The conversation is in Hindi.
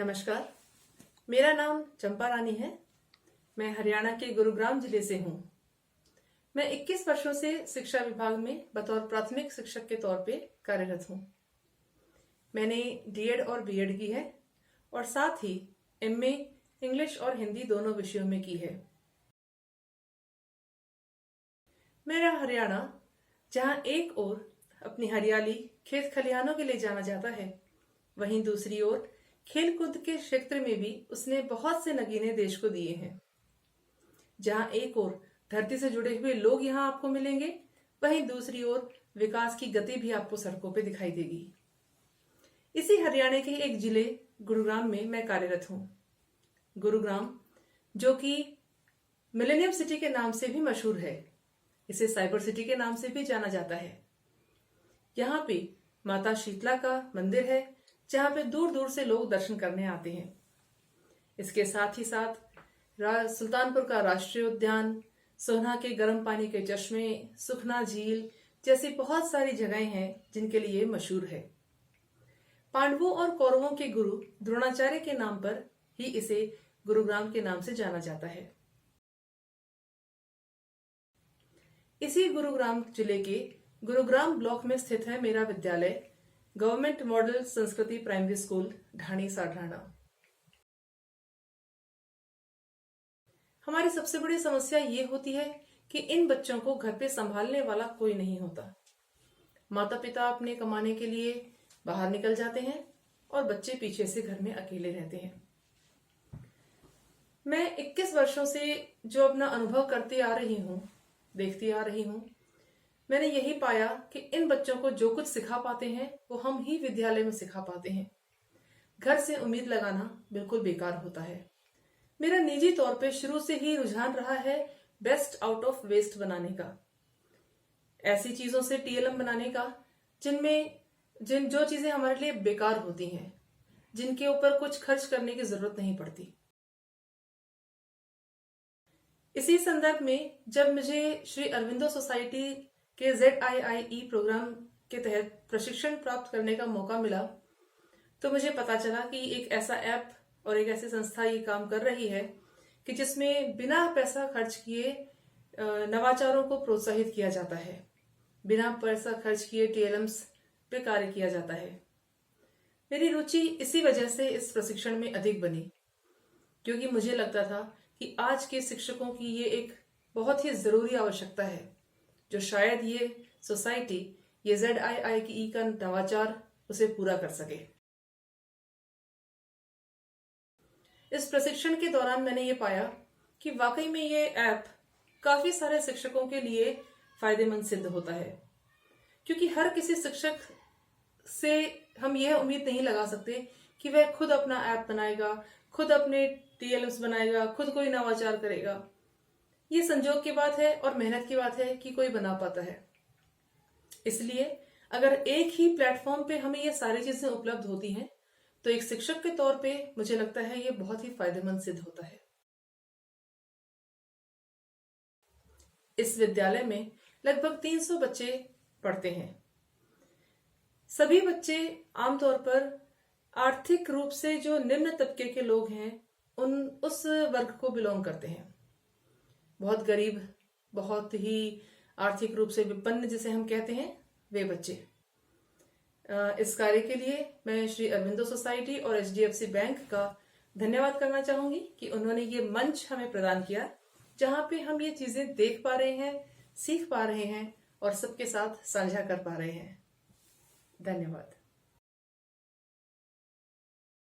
नमस्कार, मेरा नाम चंपा रानी है। मैं हरियाणा के गुरुग्राम जिले से हूँ। मैं 21 वर्षों से शिक्षा विभाग में बतौर प्राथमिक शिक्षक के तौर पे कार्यरत हूँ। मैंने डीएड और बीएड की है और साथ ही एमए इंग्लिश और हिंदी दोनों विषयों में की है। मेरा हरियाणा, जहाँ एक ओर अपनी हरियाली खेत खलिहानों के लिए जाना जाता है, वहीं दूसरी ओर खेल कूद के क्षेत्र में भी उसने बहुत से नगीने देश को दिए हैं। जहां एक ओर धरती से जुड़े हुए लोग यहां आपको मिलेंगे, वहीं दूसरी ओर विकास की गति भी आपको सड़कों पे दिखाई देगी। इसी हरियाणा के एक जिले गुरुग्राम में मैं कार्यरत हूं। गुरुग्राम, जो कि मिलेनियम सिटी के नाम से भी मशहूर है, इसे साइबर सिटी के नाम से भी जाना जाता है। यहाँ पे माता शीतला का मंदिर है, जहाँ पे दूर दूर से लोग दर्शन करने आते हैं। इसके साथ ही साथ सुल्तानपुर का राष्ट्रीय उद्यान, सोहना के गर्म पानी के चश्मे, सुखना झील जैसी बहुत सारी जगहें हैं जिनके लिए मशहूर है। पांडवों और कौरवों के गुरु द्रोणाचार्य के नाम पर ही इसे गुरुग्राम के नाम से जाना जाता है। इसी गुरुग्राम जिले के गुरुग्राम ब्लॉक में स्थित है मेरा विद्यालय, गवर्नमेंट मॉडल संस्कृति प्राइमरी स्कूल, ढाणी साढ़ाना। हमारी सबसे बड़ी समस्या ये होती है कि इन बच्चों को घर पे संभालने वाला कोई नहीं होता। माता पिता अपने कमाने के लिए बाहर निकल जाते हैं और बच्चे पीछे से घर में अकेले रहते हैं। मैं 21 वर्षों से जो अपना अनुभव करती आ रही हूँ, देखती आ रही हूँ, मैंने यही पाया कि इन बच्चों को जो कुछ सिखा पाते हैं वो हम ही विद्यालय में सिखा पाते हैं। घर से उम्मीद लगाना बिल्कुल बेकार होता है। मेरा निजी तौर पे शुरू से ही रुझान रहा है बेस्ट आउट ऑफ वेस्ट बनाने का, ऐसी चीजों से टीएलएम बनाने का जो चीजें हमारे लिए बेकार होती हैं, जिनके ऊपर कुछ खर्च करने की जरूरत नहीं पड़ती। इसी संदर्भ में जब मुझे श्री अरविंदो सोसाइटी के ZIIE प्रोग्राम के तहत प्रशिक्षण प्राप्त करने का मौका मिला, तो मुझे पता चला कि एक ऐसा ऐप और एक ऐसी संस्था ये काम कर रही है कि जिसमें बिना पैसा खर्च किए नवाचारों को प्रोत्साहित किया जाता है, बिना पैसा खर्च किए टीएलएम्स पे कार्य किया जाता है। मेरी रुचि इसी वजह से इस प्रशिक्षण में अधिक बनी, क्योंकि मुझे लगता था कि आज के शिक्षकों की ये एक बहुत ही जरूरी आवश्यकता है, जो शायद ये सोसाइटी, ये ZIIE का नवाचार उसे पूरा कर सके। इस प्रशिक्षण के दौरान मैंने ये पाया कि वाकई में ये ऐप काफी सारे शिक्षकों के लिए फायदेमंद सिद्ध होता है, क्योंकि हर किसी शिक्षक से हम यह उम्मीद नहीं लगा सकते कि वह खुद अपना ऐप बनाएगा, खुद अपने टीएलएम्स बनाएगा, खुद कोई नवाचार करेगा। ये संजोग की बात है और मेहनत की बात है कि कोई बना पाता है। इसलिए अगर एक ही प्लेटफॉर्म पे हमें ये सारी चीजें उपलब्ध होती हैं, तो एक शिक्षक के तौर पे मुझे लगता है ये बहुत ही फायदेमंद सिद्ध होता है। इस विद्यालय में लगभग 300 बच्चे पढ़ते हैं। सभी बच्चे आमतौर पर आर्थिक रूप से जो निम्न तबके के लोग हैं, उस वर्ग को बिलोंग करते हैं। बहुत गरीब, बहुत ही आर्थिक रूप से विपन्न जिसे हम कहते हैं, वे बच्चे। इस कार्य के लिए मैं श्री अरविंदो सोसाइटी और HDFC बैंक का धन्यवाद करना चाहूंगी कि उन्होंने ये मंच हमें प्रदान किया, जहां पे हम ये चीजें देख पा रहे हैं, सीख पा रहे हैं और सबके साथ साझा कर पा रहे हैं। धन्यवाद।